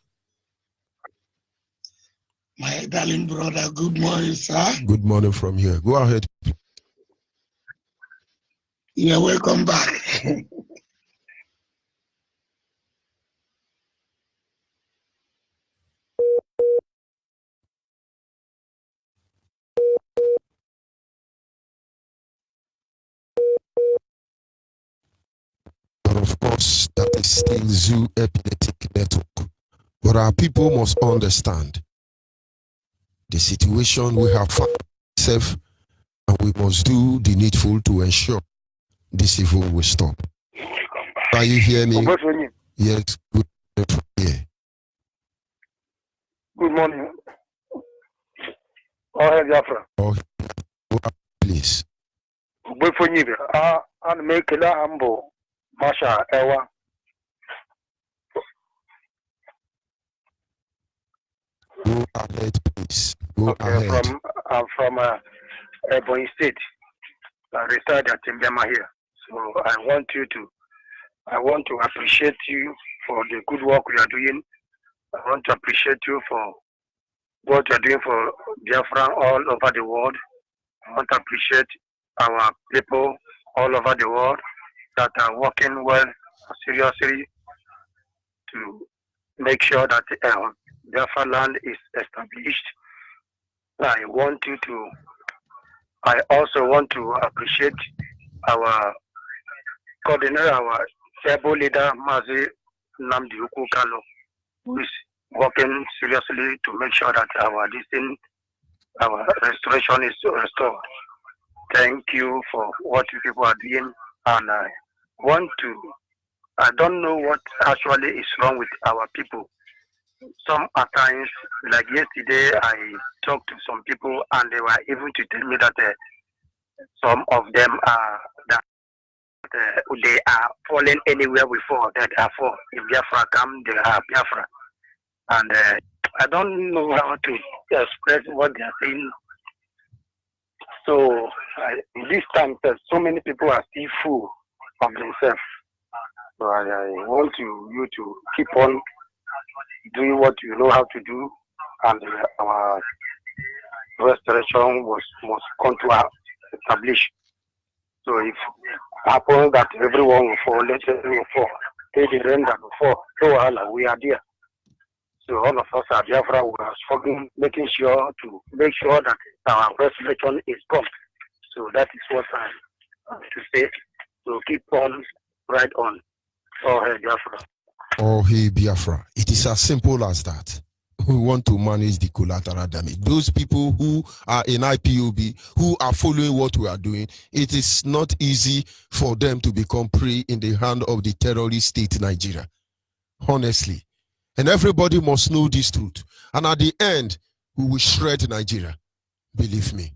My darling brother, good morning, sir. Good morning from here. Go ahead. You're welcome back. But of course, that is still Zoo Epileptic Network. But our people must understand the situation we have found ourselves, and we must do the needful to ensure this evil will stop. Can you hear me? Yes, good morning from here. Good morning. Go ahead, Biafra. Oh, please. Onyibe, I'm making a humble Masha Ewa. Go ahead, please. Go ahead. I'm from Ebonyi State. I reside at Timbiama here. So I want to appreciate you for the good work we are doing. I want to appreciate you for what you are doing for Biafra all over the world. I want to appreciate our people all over the world. that are working well, seriously, to make sure that Biafra land is established. I also want to appreciate our coordinator, our able leader, Mazi Namdi Ukukalo, who is working seriously to make sure that our restoration is restored. Thank you for what you people are doing, and I don't know what actually is wrong with our people. Some at times, like yesterday, I talked to some people, and they were even to tell me that some of them are they are falling anywhere before that they are fall. If Biafra come, they are Biafra, and I don't know how to express what they are saying. So this time, so many people are still full of themselves. So I want you to keep on doing what you know how to do, and our restoration must come to establish. So if it happens that everyone will fall, let everyone fall. Take the rain that will fall. So we are there. So all of us at Biafra, we are struggling, making sure that our restoration is prompt. So that is what I have to say. So keep on, right on. Oh, hey, Biafra. Oh, hey, Biafra. It is as simple as that. We want to manage the collateral damage. Those people who are in IPOB, who are following what we are doing, it is not easy for them to become prey in the hand of the terrorist state Nigeria. Honestly. And everybody must know this truth. And at the end, we will shred Nigeria. Believe me.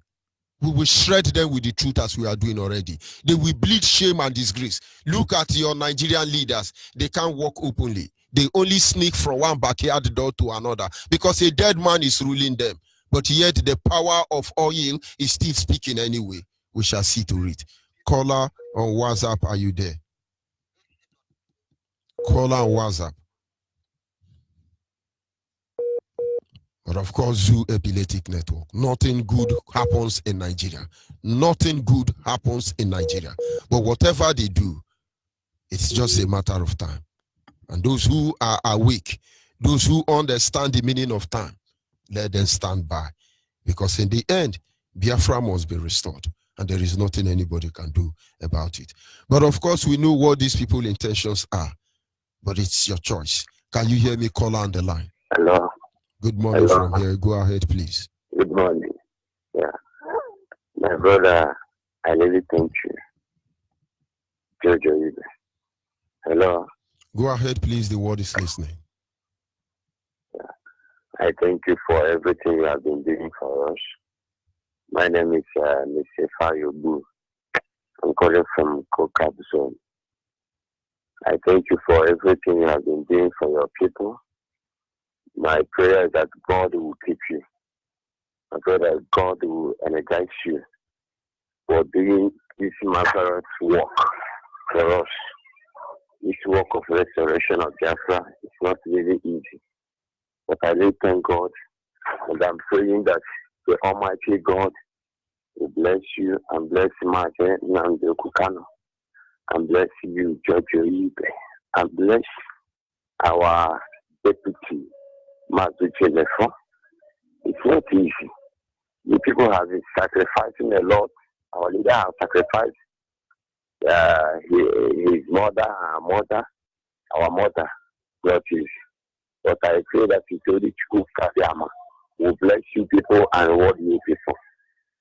We will shred them with the truth as we are doing already. They will bleed shame and disgrace. Look at your Nigerian leaders. They can't walk openly. They only sneak from one backyard door to another because a dead man is ruling them. But yet the power of oil is still speaking anyway. We shall see to it. Caller on WhatsApp, are you there? Caller on WhatsApp. But of course, Zoo Epileptic Network. Nothing good happens in Nigeria. Nothing good happens in Nigeria. But whatever they do, it's just a matter of time. And those who are awake, those who understand the meaning of time, let them stand by. Because in the end, Biafra must be restored. And there is nothing anybody can do about it. But of course, we know what these people's intentions are. But it's your choice. Can you hear me? Call on the line. Hello. Good morning. Hello. From here. Go ahead, please. Good morning. Yeah. My brother, I really thank you. Onyibe. Hello. Go ahead, please. The word is listening. Yeah. I thank you for everything you have been doing for us. My name is Mr. Fayobu. I'm calling from Kokab Zone. I thank you for everything you have been doing for your people. My prayer is that God will keep you. My prayer is that God will energize you for doing this marvelous work for us. This work of restoration of Biafra is not really easy. But I really thank God, and I'm praying that the Almighty God will bless you and bless Maje Nande Kukano, and bless you, Onyibe, and bless our deputy, Mazuche. It's not easy. The people have been sacrificing a lot. Our leader has sacrificed his mother, our mother, not easy. But I pray that Itori Chukwu Kadiyama will bless you people and reward you people.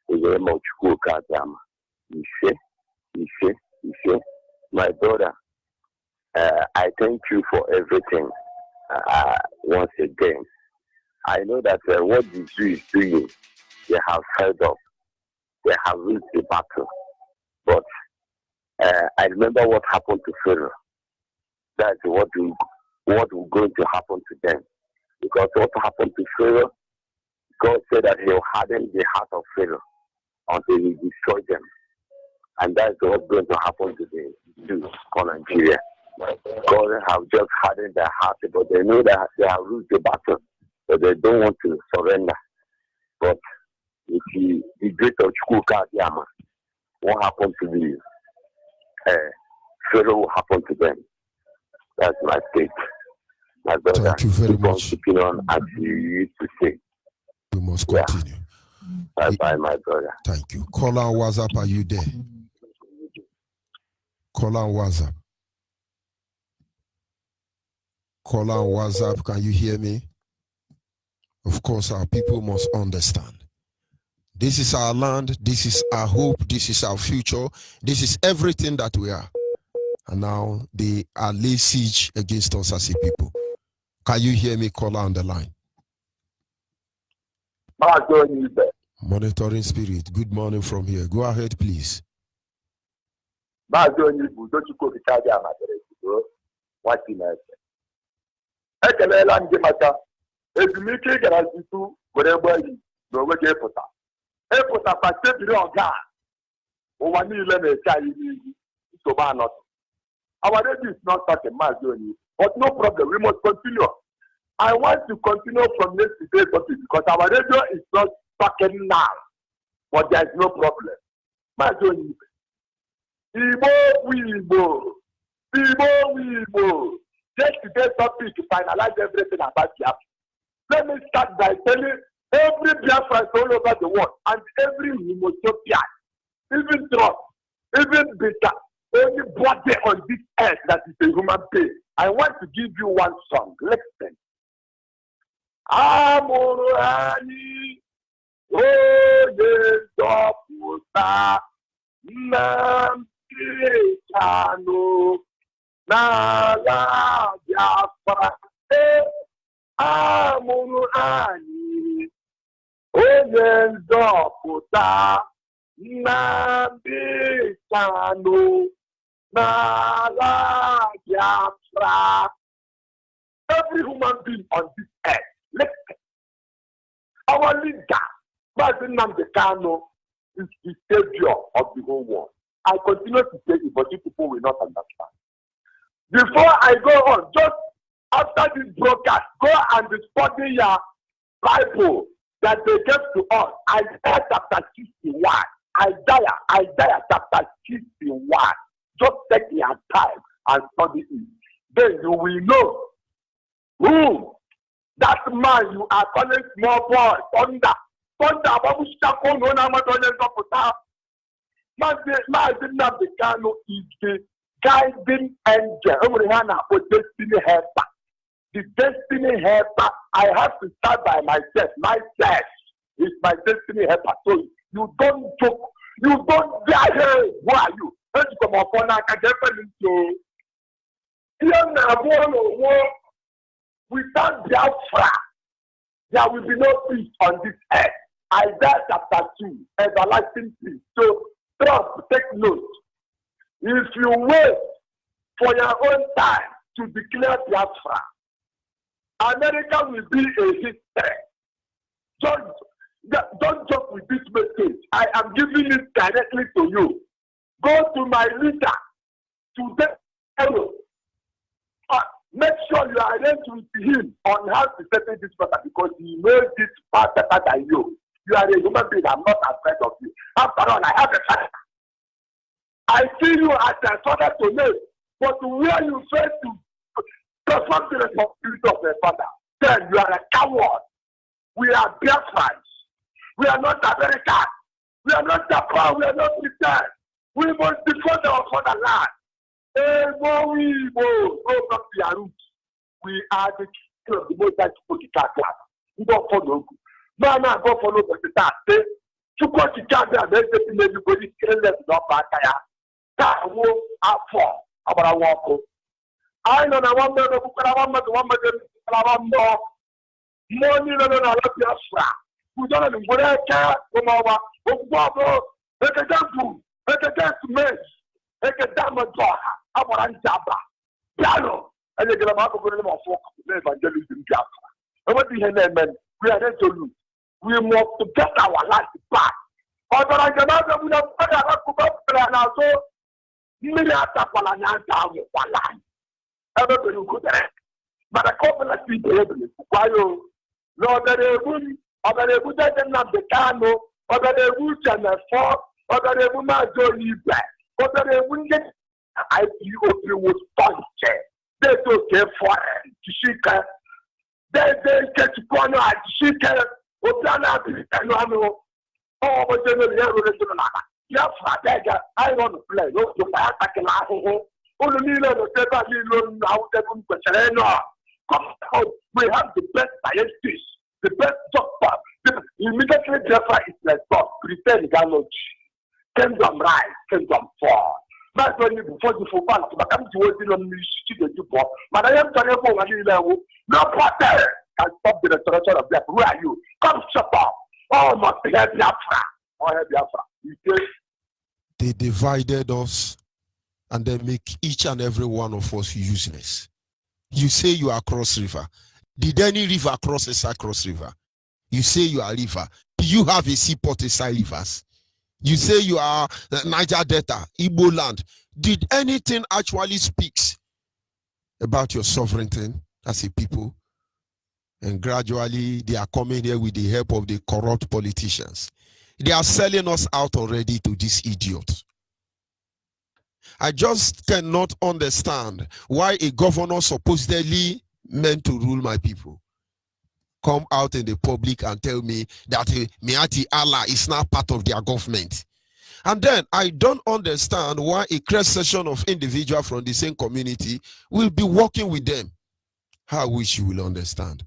In the name of Chukwu Kadiyama. You say, my brother, I thank you for everything. Once again, I know that what the Jew is doing, they have held up. They have reached the battle. But I remember what happened to Pharaoh. That's what will going to happen to them. Because what happened to Pharaoh, God said that he will harden the heart of Pharaoh until he destroyed them. And that's what's going to happen to the Jews for Nigeria. God have just hardened their heart, but they know that they have reached the battle, but they don't want to surrender. But if the great of Chukwu Kadiyama, what happened to the failure will happen to them. That's my take. My brother, thank you very much. Keeping on as you used to say. We must continue. Bye-bye, my brother. Thank you. Caller on WhatsApp, are you there? Caller on WhatsApp. Caller on WhatsApp, can you hear me? Of course, our people must understand. This is our land, this is our hope, this is our future, this is everything that we are. And now they are laying siege against us as a people. Can you hear me, caller on the line? Monitoring Spirit, good morning from here. Go ahead, please. Ekelela ndị maka ezumike gara ntutu were gbayi n'onwe gị ịpụta pasebiri ọga ụwa niile na-eche anyị n'ihu nsogbu anọtụ. Our radio is not talking Maazị Onyibe, but no problem, we must continue. I want to continue from yesterday's topic because our radio is not talking now, but there is no problem. Maazị Onyibe, Igbo. Take today's topic to finalize everything about Biafra. Let me start by telling every Biafra all over the world and every Homosopian, even Trump, even Beta, anybody on this earth that is a human being. I want to give you one song. Listen. Amorani, Oyezoputa, Namkirikano. Nala Biafra, amụrụ anyị onye nzọpụta Nnamdi Kanu n'ala Biafra. Every human being on this earth, listen. Our leader, President Nnamdi Kanu, is the savior of the whole world. I continue to say it, but you people will not understand. Before I go on, just after this broadcast, go and study your Bible that they gave to us. Isaiah chapter 61. Isaiah chapter 61. Just take your time and study it. Then you will know who that man you are calling small boy, thunder. Babu Shako, no Namadonen Kaputa. Nnamdi Kanu is the guiding angel. Destiny helper. The destiny helper, I have to start by myself. Myself is my destiny helper. So you don't joke. You don't die. Hey, who are you? Let's come up on a without Biafra, there will be no peace on this earth. Isaiah chapter 2, everlasting peace. So Trump, take note. If you wait for your own time to declare Biafra, America will be a history. Don't joke with this message. I am giving it directly to you. Go to my leader today. Make sure you are arranged with him on how to settle this matter because he knows this part better than you. You are a human being. I'm not afraid of you. After all, I have a father. I see you as a father to me, but where you fail to perform the responsibility of a father, then you are a coward. We are Biafrans. We are not Americans. We are not Japan. We are not Britain. We must defend our fatherland. We are the king of the most political class. We don't follow. No, go follow the state. To go to Canada, there's everybody killing them. Not back there. That will afford our walk. I know that one man, money, no, Biafra. We don't know what I care. Come over. Make a dance to me. Make a diamond door. Amarantaba. Piano. And you get a map of them of evangelism Biafra. And what the hell, man? We are ready to lose. We must to get our life back. But I cannot have enough money. I have to go now. So, everybody will go there. But I can't let people why you Lord, the woman, or the woman that the cano, or the woman and the fork, or the woman Onyibe, or the woman get IPOB was punched. They don't care for it. Shika. They get to corner at Shika. Opiana, oh, but they don't have a Biafra, I want to play. No, you buy a tackle. Only the paper you know how they don't question. We have the best scientists, the best doctor. Immediately, Biafra is like God. Pretend Ganochi. Kingdom rise, kingdom fall. That's when you before you fall back. But I'm told you don't need to go. But I am telling you, no party can stop the restoration of Biafra. Where are you? Come shut up. Oh, must have Biafra. Oh, have Biafra. They divided us and they make each and every one of us useless. You say you are Cross River. Did any river cross a Cross River? You say you are river. Do you have a seaport aside rivers? You say you are Niger Delta, Igbo land. Did anything actually speaks about your sovereignty as a people? And gradually they are coming here with the help of the corrupt politicians. They are selling us out already to these idiots. I just cannot understand why a governor supposedly meant to rule my people come out in the public and tell me that Miati Allah is now part of their government. And then I don't understand why a cross section of individuals from the same community will be working with them. How I wish you will understand.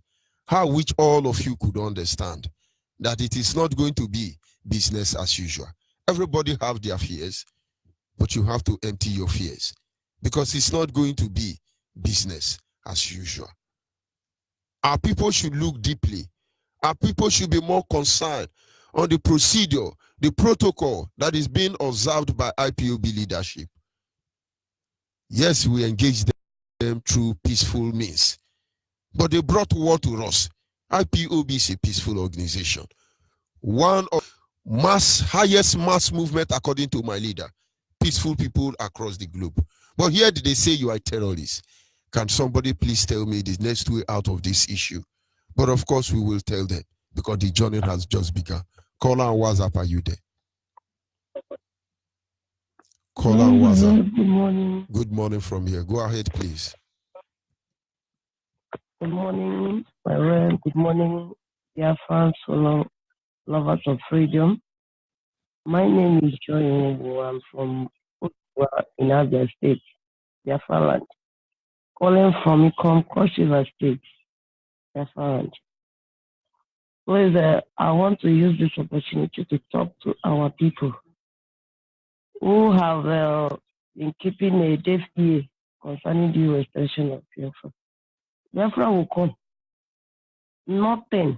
How I wish all of you could understand that it is not going to be business as usual. Everybody have their fears, but you have to empty your fears because it's not going to be business as usual. Our people should look deeply. Our people should be more concerned on the procedure, the protocol that is being observed by IPOB leadership. Yes, we engage them through peaceful means, but they brought war to us. IPOB is a peaceful organization. One of highest mass movement according to my leader. Peaceful people across the globe. But here they say you are terrorists. Can somebody please tell me the next way out of this issue? But of course we will tell them because the journey has just begun. Caller on WhatsApp, are you there? Caller on WhatsApp. Good morning. Good morning from here. Go ahead, please. Good morning, my friend. Good morning, dear fans, lovers of freedom. My name is Joy Onyibe. I'm from in Abia State, Biafra land. Calling from Ikom, Cross River State, Biafra land. Please, I want to use this opportunity to talk to our people who have been keeping a deaf ear concerning the restoration of Biafra. Biafra will come. Nothing,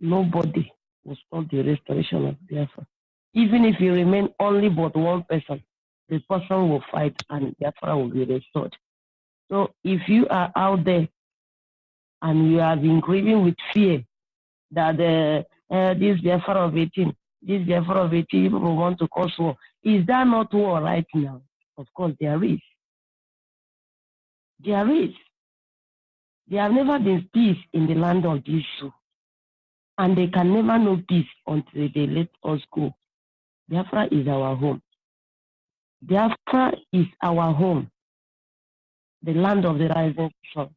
nobody will stop the restoration of Biafra. Even if you remain only but one person, the person will fight and Biafra will be restored. So if you are out there and you have been grieving with fear that this Biafra of 18, this Biafra of 18 people want to cause war, is that not war right now? Of course there is. There is. There have never been peace in the land of these two. And they can never know peace until they let us go. Biafra is our home. Biafra is our home. The land of the rising sun.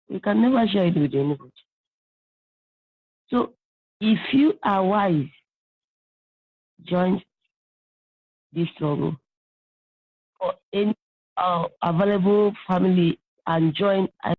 We can never share it with anybody. So if you are wise, join this struggle. For any available family and join